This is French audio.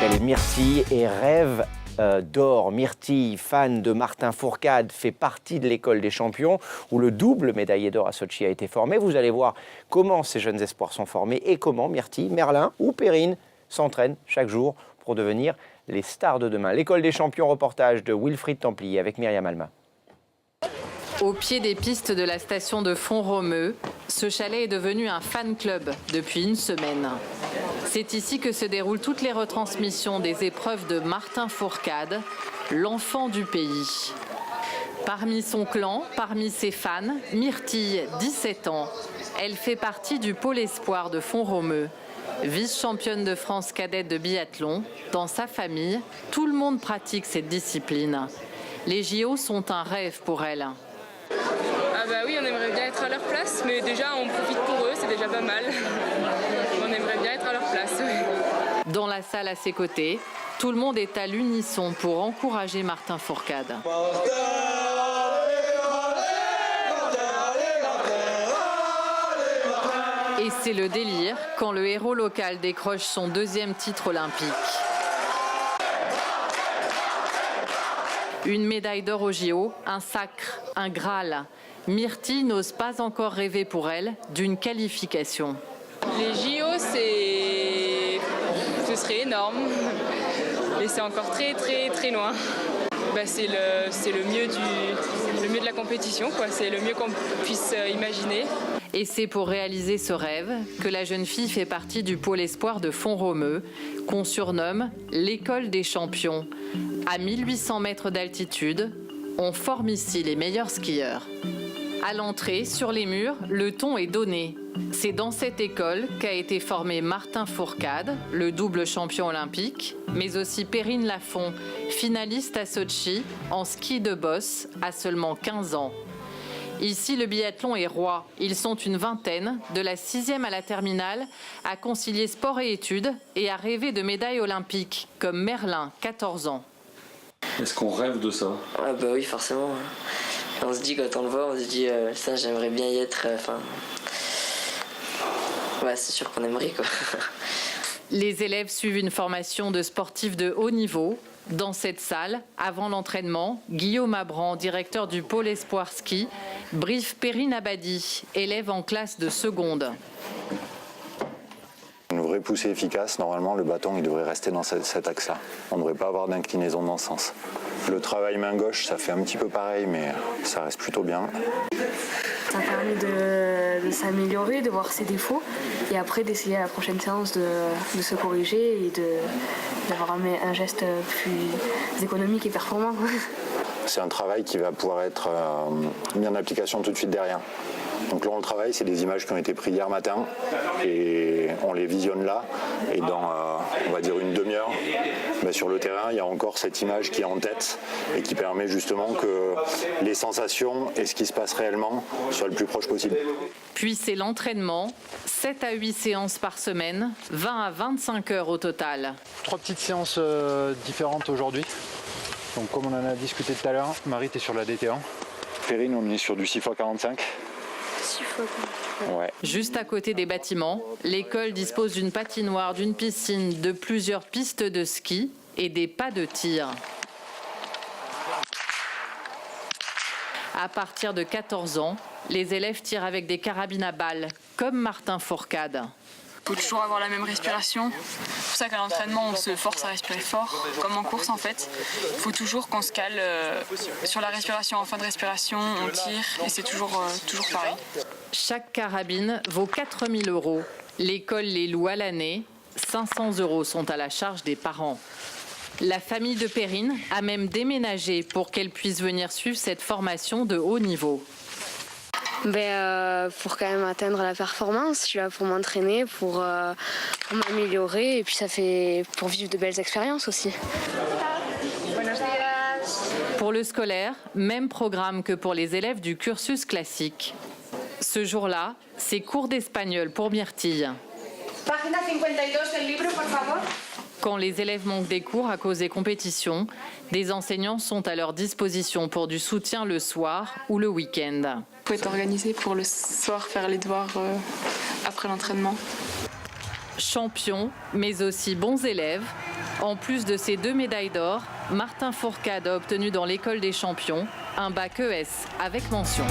s'appelle Myrtille et rêve d'or. Myrtille, fan de Martin Fourcade, fait partie de l'école des champions où le double médaillé d'or à Sotchi a été formé. Vous allez voir comment ces jeunes espoirs sont formés et comment Myrtille, Merlin ou Perrine s'entraînent chaque jour pour devenir les stars de demain. L'école des champions, reportage de Wilfried Templier avec Myriam Alma. Au pied des pistes de la station de Font-Romeu, ce chalet est devenu un fan club depuis une semaine. C'est ici que se déroulent toutes les retransmissions des épreuves de Martin Fourcade, l'enfant du pays. Parmi son clan, parmi ses fans, Myrtille, 17 ans. Elle fait partie du pôle espoir de Font-Romeu. Vice-championne de France cadette de biathlon, dans sa famille, tout le monde pratique cette discipline. Les JO sont un rêve pour elle. Ah bah oui, on aimerait bien être à leur place, mais déjà on profite pour eux, c'est déjà pas mal. On aimerait bien être à leur place. Oui. Dans la salle à ses côtés, tout le monde est à l'unisson pour encourager Martin Fourcade. Et c'est le délire quand le héros local décroche son deuxième titre olympique. Une médaille d'or au JO, un sacre, un Graal. Myrtille n'ose pas encore rêver pour elle d'une qualification. Les JO, ce serait énorme. Et c'est encore très très très loin. Bah, c'est le mieux de la compétition, quoi. C'est le mieux qu'on puisse imaginer. Et c'est pour réaliser ce rêve que la jeune fille fait partie du pôle espoir de Font-Romeu, qu'on surnomme l'école des champions. À 1800 mètres d'altitude, on forme ici les meilleurs skieurs. À l'entrée, sur les murs, le ton est donné. C'est dans cette école qu'a été formé Martin Fourcade, le double champion olympique, mais aussi Perrine Lafont, finaliste à Sotchi en ski de boss à seulement 15 ans. Ici, le biathlon est roi. Ils sont une vingtaine, de la 6e à la terminale, à concilier sport et études et à rêver de médailles olympiques, comme Merlin, 14 ans. Est-ce qu'on rêve de ça? Ah bah oui, forcément. On se dit, quand on le voit, on se dit, ça, j'aimerais bien y être. Ouais, c'est sûr qu'on aimerait, quoi. Les élèves suivent une formation de sportifs de haut niveau. Dans cette salle, avant l'entraînement, Guillaume Abran, directeur du pôle Espoir Ski, briefe Perrine Abadi, élève en classe de seconde. Une vraie poussée efficace, normalement le bâton il devrait rester dans cet axe-là. On ne devrait pas avoir d'inclinaison dans ce sens. Le travail main gauche, ça fait un petit peu pareil, mais ça reste plutôt bien. Ça permet de s'améliorer, de voir ses défauts et après d'essayer à la prochaine séance de se corriger et d'avoir un geste plus économique et performant. C'est un travail qui va pouvoir être mis en application tout de suite derrière. Donc là, on le travaille, c'est des images qui ont été prises hier matin et on les visionne là. Et dans, on va dire, une demi-heure, sur le terrain, il y a encore cette image qui est en tête et qui permet justement que les sensations et ce qui se passe réellement soient le plus proche possible. Puis c'est l'entraînement, 7 à 8 séances par semaine, 20 à 25 heures au total. 3 petites séances différentes aujourd'hui. Donc comme on en a discuté tout à l'heure, Marie, tu es sur la DT1. Perrine, on est sur du 6x45. Ouais. Juste à côté des bâtiments, l'école dispose d'une patinoire, d'une piscine, de plusieurs pistes de ski et des pas de tir. À partir de 14 ans, les élèves tirent avec des carabines à balles, comme Martin Fourcade. Il faut toujours avoir la même respiration. C'est pour ça qu'à l'entraînement, on se force à respirer fort, comme en course en fait. Il faut toujours qu'on se cale sur la respiration. En fin de respiration, on tire et c'est toujours pareil. Chaque carabine vaut 4 000 €. L'école les loue à l'année. 500 € sont à la charge des parents. La famille de Perrine a même déménagé pour qu'elle puisse venir suivre cette formation de haut niveau. Pour quand même atteindre la performance, je suis là pour m'entraîner, pour m'améliorer et puis ça fait pour vivre de belles expériences aussi. Pour le scolaire, même programme que pour les élèves du cursus classique. Ce jour-là, c'est cours d'espagnol pour Myrtille. Página 52 del libro, por favor. Quand les élèves manquent des cours à cause des compétitions, des enseignants sont à leur disposition pour du soutien le soir ou le week-end. Il faut être organisé pour le soir faire les devoirs après l'entraînement. champions, mais aussi bons élèves. En plus de ces 2 médailles d'or, Martin Fourcade a obtenu dans l'école des champions un bac ES avec mention.